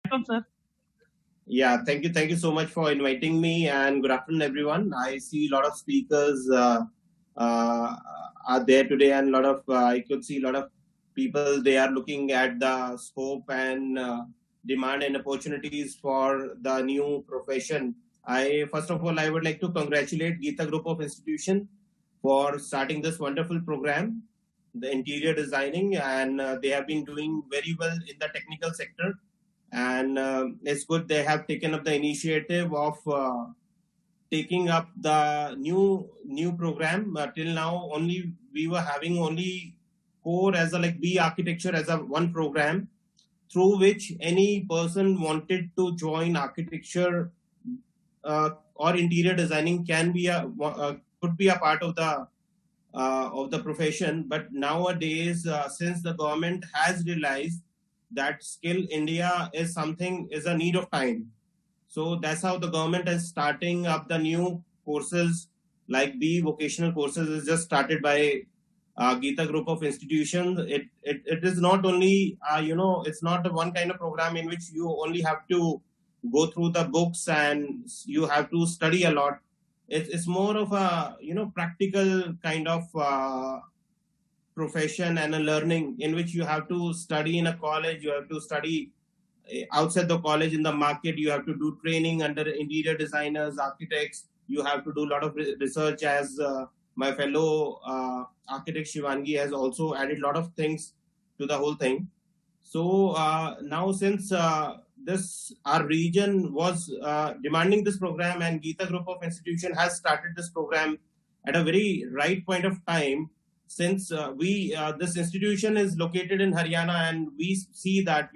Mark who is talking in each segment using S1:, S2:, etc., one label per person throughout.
S1: Welcome, sir.
S2: Yeah, thank you so much for inviting me, and good afternoon, everyone. I see a lot of speakers uh, are there today, and a lot of I could see a lot of people. They are looking at the scope and demand and opportunities for the new profession. I first of all, I would like to congratulate Geeta Group of Institution for starting this wonderful program, the interior designing, and they have been doing very well in the technical sector, and it's good they have taken up the initiative of taking up the new program. Till now only we were having only core as a like B architecture as a one program through which any person wanted to join architecture or interior designing can be a could be a part of the profession. But nowadays, since the government has realized that skill India is something is a need of time, so that's how the government is starting up the new courses like the vocational courses is just started by Geeta Group of Institutions. It is not only it's not a one kind of program in which you only have to go through the books and you have to study a lot. It's more of a practical kind of profession and a learning in which you have to study in a college, you have to study outside the college in the market, you have to do training under interior designers, architects, you have to do a lot of research as my fellow architect Shivangi has also added a lot of things to the whole thing. So now since this our region was demanding this program, and Geeta Group of Institution has started this program at a very right point of time, since we this institution is located in Haryana, and we see that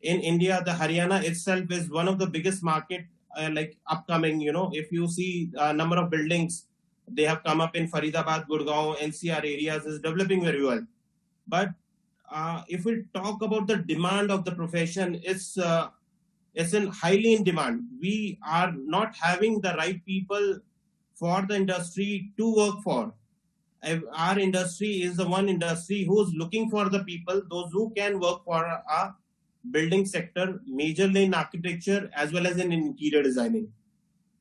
S2: in India the Haryana itself is one of the biggest market like upcoming. If you see number of buildings they have come up in Faridabad, Gurgaon, NCR areas is developing very well. But if we talk about the demand of the profession, it's in highly in demand. We are not having the right people for the industry to work for. Our industry is the one industry who's looking for the people, those who can work for a building sector, majorly in architecture as well as in interior designing.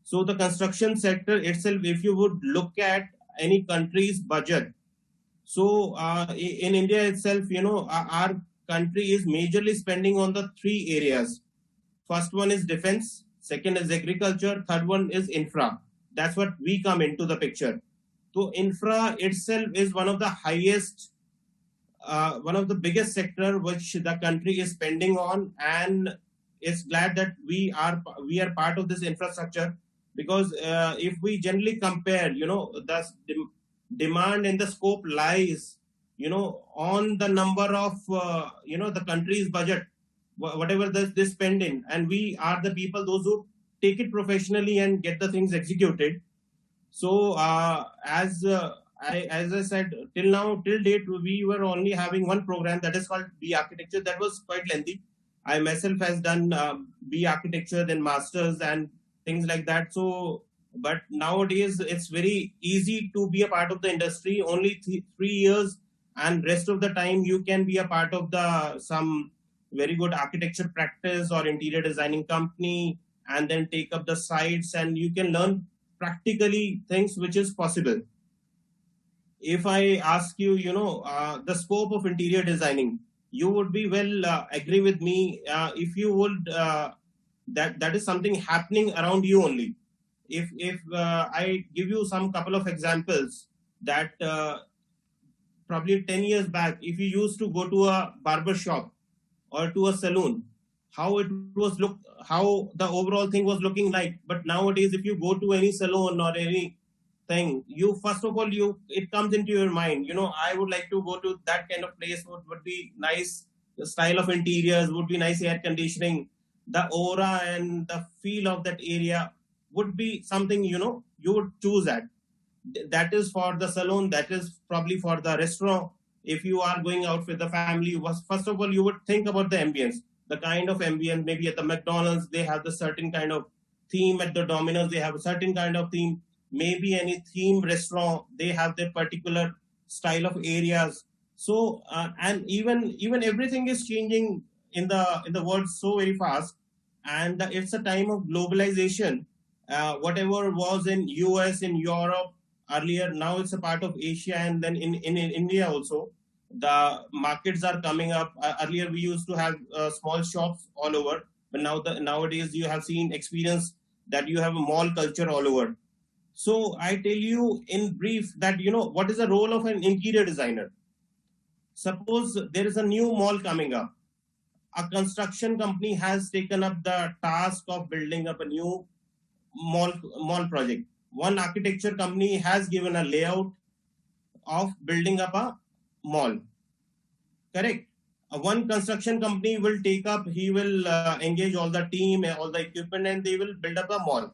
S2: So the construction sector itself, if you would look at any country's budget, so in India itself, our country is majorly spending on the three areas. First one is defense, second is agriculture, third one is infra. That's what we come into the picture. So infra itself is one of the highest, one of the biggest sector which the country is spending on, and it's glad that we are part of this infrastructure, because if we generally compare, the demand and the scope lies on the number of the country's budget, whatever they spend in, and we are the people those who take it professionally and get the things executed. So as I said, till date we were only having one program that is called B architecture. That was quite lengthy. I myself has done B architecture, then masters and things like that. So but nowadays it's very easy to be a part of the industry. Only 3 years, and rest of the time you can be a part of the some very good architecture practice or interior designing company, and then take up the sites, and you can learn practically things which is possible. If I ask you, the scope of interior designing, you would be well agree with me if you would that is something happening around you only. If I give you some couple of examples, that probably 10 years back, if you used to go to a barber shop or to a saloon, how it was look, how the overall thing was looking like. But nowadays, if you go to any salon or any thing, you first of all, you it comes into your mind, I would like to go to that kind of place, would be nice, the style of interiors would be nice, air conditioning, the aura and the feel of that area would be something, you would choose that. That is for the salon, that is probably for the restaurant. If you are going out with the family, was first of all you would think about the ambience, the kind of ambience. Maybe at the McDonald's they have the certain kind of theme, at the Domino's they have a certain kind of theme, maybe any theme restaurant they have their particular style of areas. So and even everything is changing in the world so very fast, and it's a time of globalization. Whatever was in US, in Europe earlier, now it's a part of Asia, and then in India also. The markets are coming up. Earlier we used to have small shops all over, but nowadays you have seen experience that you have a mall culture all over. So I tell you in brief that what is the role of an interior designer. Suppose there is a new mall coming up. A construction company has taken up the task of building up a new mall project. One architecture company has given a layout of building up a mall. Correct. One construction company will take up, he will engage all the team, all the equipment, and they will build up a mall.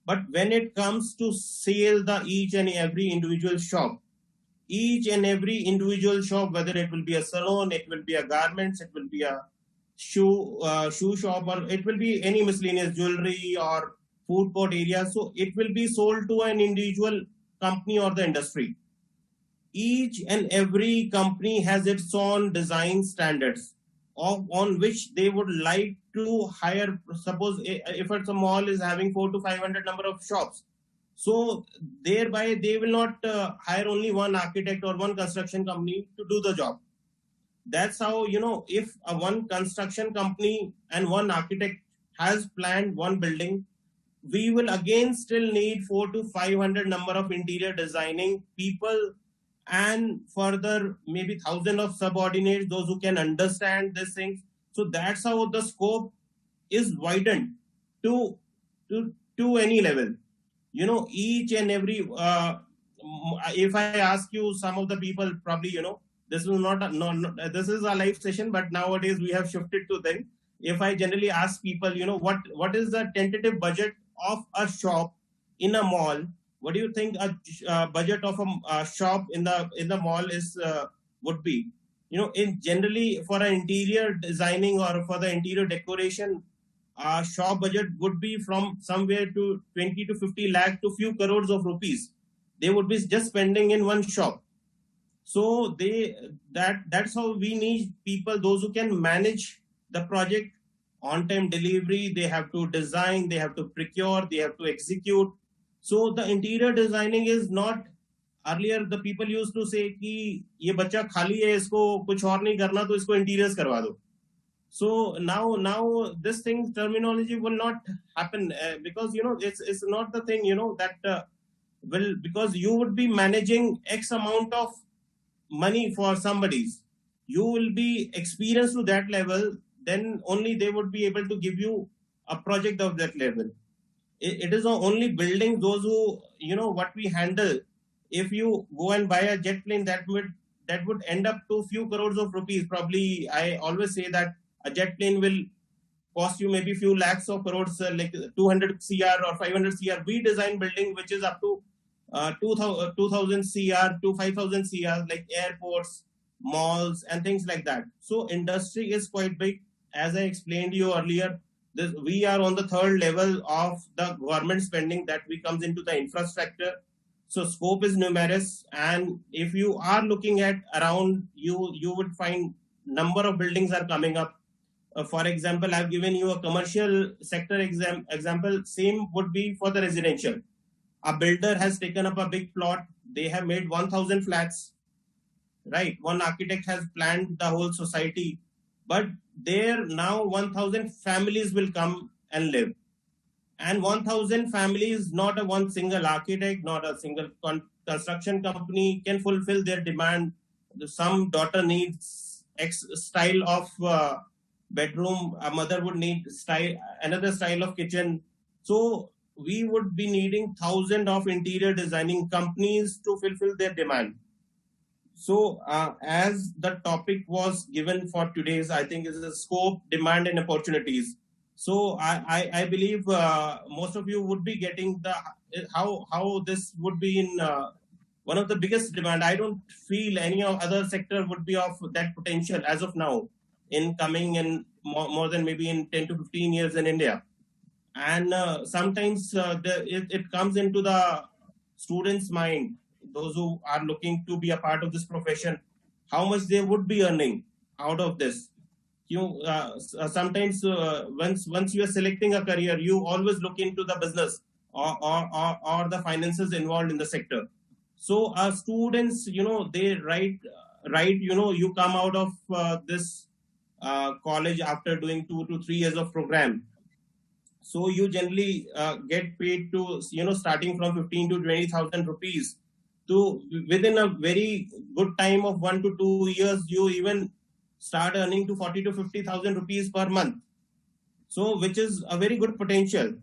S2: But when it comes to sell the each and every individual shop, whether it will be a salon, it will be a garments, it will be a shoe shop, or it will be any miscellaneous jewelry or food court area. So it will be sold to an individual company or the industry. Each and every company has its own design standards on which they would like to hire. Suppose if it's a mall is having 400 to 500 number of shops, so thereby they will not hire only one architect or one construction company to do the job. That's how, if one construction company and one architect has planned one building, we will again still need 400 to 500 number of interior designing people, and further maybe 1,000 of subordinates, those who can understand these things. So that's how the scope is widened to any level. Each and every, if I ask you, some of the people probably, this is this is a live session, but nowadays we have shifted to them. If I generally ask people, what is the tentative budget of a shop in a mall? What do you think a budget of a shop in the mall is would be? In generally for an interior designing or for the interior decoration, shop budget would be from somewhere to 20 to 50 lakh to few crores of rupees. They would be just spending in one shop. So that's how we need people, those who can manage the project, on-time delivery. They have to design, they have to procure, they have to execute. So the interior designing is not, earlier the people used to say कि ये बच्चा खाली है, इसको कुछ और नहीं करना तो इसको interiors करवा दो. So now this thing terminology will not happen because it's not the thing that will, because you would be managing X amount of money for somebody's. You will be experienced to that level, then only they would be able to give you a project of that level. It is only building those who, what we handle. If you go and buy a jet plane, that would end up to few crores of rupees. Probably, I always say that a jet plane will cost you maybe few lakhs of crores, like 200 CR or 500 CR. We design building which is up to 2,000 CR to 5,000 CR, like airports, malls, and things like that. So industry is quite big. As I explained to you earlier, we are on the third level of the government spending that we comes into the infrastructure. So scope is numerous, and if you are looking at around, you would find number of buildings are coming up. For example, I've given you a commercial sector example. Same would be for the residential. A builder has taken up a big plot. They have made 1,000 flats, right? One architect has planned the whole society, but there now 1,000 families will come and live. And 1,000 families, not a one single architect, not a single construction company can fulfill their demand. Some daughter needs X style of bedroom, a mother would need another style of kitchen. So we would be needing thousands of interior designing companies to fulfill their demand. So as the topic was given for today's, I think is the scope, demand, and opportunities. So I believe most of you would be getting the how this would be in one of the biggest demand. I don't feel any other sector would be of that potential as of now in coming in more than maybe in 10 to 15 years in India. And sometimes it comes into the students' mind, those who are looking to be a part of this profession, how much they would be earning out of this. sometimes once you are selecting a career, you always look into the business or the finances involved in the sector. So our students, they write, you come out of this college after doing 2 to 3 years of program. So you generally get paid to, starting from 15 to 20,000 rupees, to within a very good time of 1 to 2 years, you even start earning to 40 to 50,000 rupees per month. So which is a very good potential.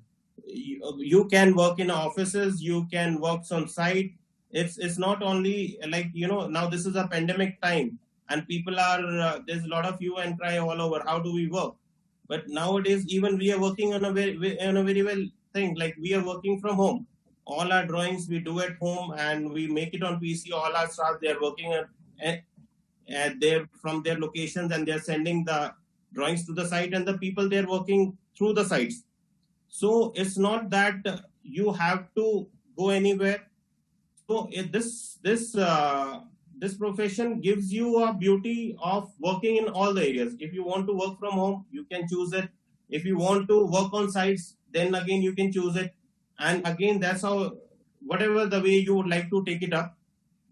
S2: You can work in offices, you can work on site. It's not only like, now this is a pandemic time and people are, there's a lot of hue and cry all over. How do we work? But nowadays, even we are working on a very well thing, like we are working from home. All our drawings we do at home and we make it on PC. All our staff, they are working at from their locations, and they're sending the drawings to the site, and the people, they're working through the sites. So it's not that you have to go anywhere. So this profession gives you a beauty of working in all the areas. If you want to work from home, you can choose it. If you want to work on sites, then again you can choose it. And again, that's how, whatever the way you would like to take it up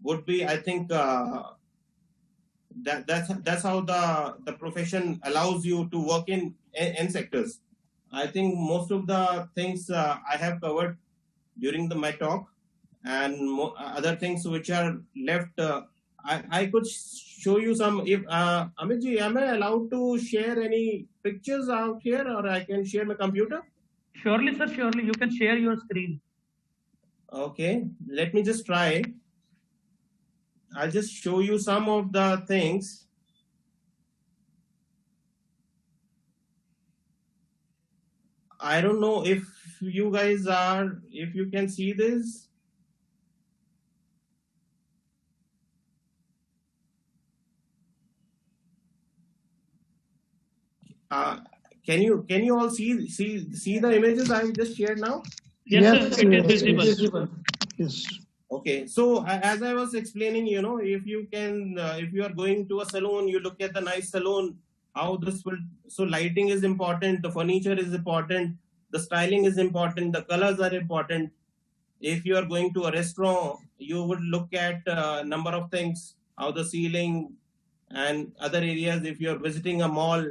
S2: would be, I think, that's how the profession allows you to work in sectors. I think most of the things I have covered during my talk, and other things which are left, I could show you some. If Amitji, am I allowed to share any pictures out here, or I can share my computer?
S1: Surely, sir, surely. You can share your screen.
S2: Okay, let me just try. I'll just show you some of the things. I don't know if you guys if you can see this. Can you all see the images I just shared now?
S1: Yes, sir, it is visible.
S3: Yes.
S2: Okay, so as I was explaining, if you can, if you are going to a salon, you look at the nice salon, how this will, so lighting is important, the furniture is important, the styling is important, the colors are important. If you are going to a restaurant, you would look at number of things, how the ceiling and other areas. If you are visiting a mall,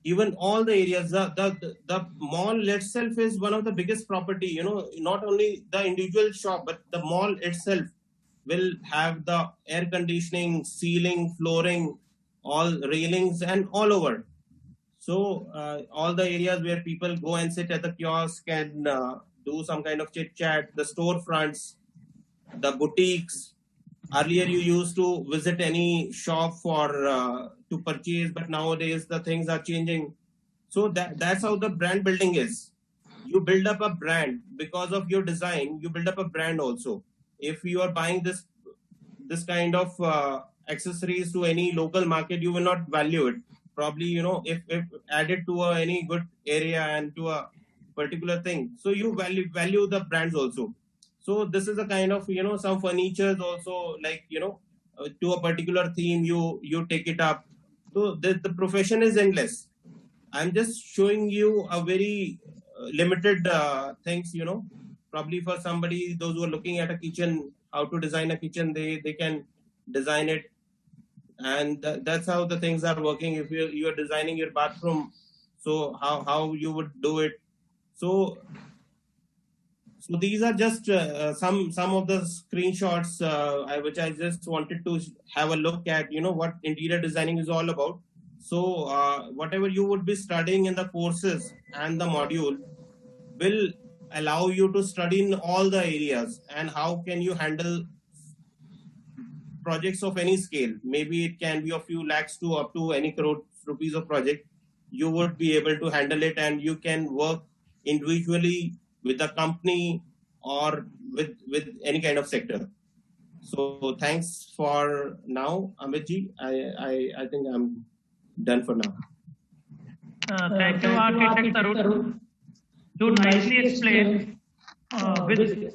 S2: even all the areas, the mall itself is one of the biggest property, not only the individual shop, but the mall itself will have the air conditioning, ceiling, flooring, all railings, and all over. So all the areas where people go and sit at the kiosk and do some kind of chit chat, the storefronts, the boutiques. Earlier you used to visit any shop for to purchase, but nowadays the things are changing. So that's how the brand building is. You build up a brand because of your design. You build up a brand also. If you are buying this kind of accessories to any local market, you will not value it. Probably, if added to any good area and to a particular thing, so you value the brands also. So this is a kind of, some furnitures also, like, to a particular theme, you take it up. So the profession is endless. I'm just showing you a very limited things, probably for somebody, those who are looking at a kitchen, how to design a kitchen, they can design it. And that's how the things are working. If you are designing your bathroom, so how you would do it. So these are just some of the screenshots which I just wanted to have a look at, what interior designing is all about. So whatever you would be studying in the courses and the module will allow you to study in all the areas, and how can you handle projects of any scale. Maybe it can be a few lakhs to up to any crore rupees of project. You would be able to handle it, and you can work individually with a company or with any kind of sector. So thanks for now, Amitji. I think I'm done for now.
S1: Thank you, Architect Tarun. You nicely explained with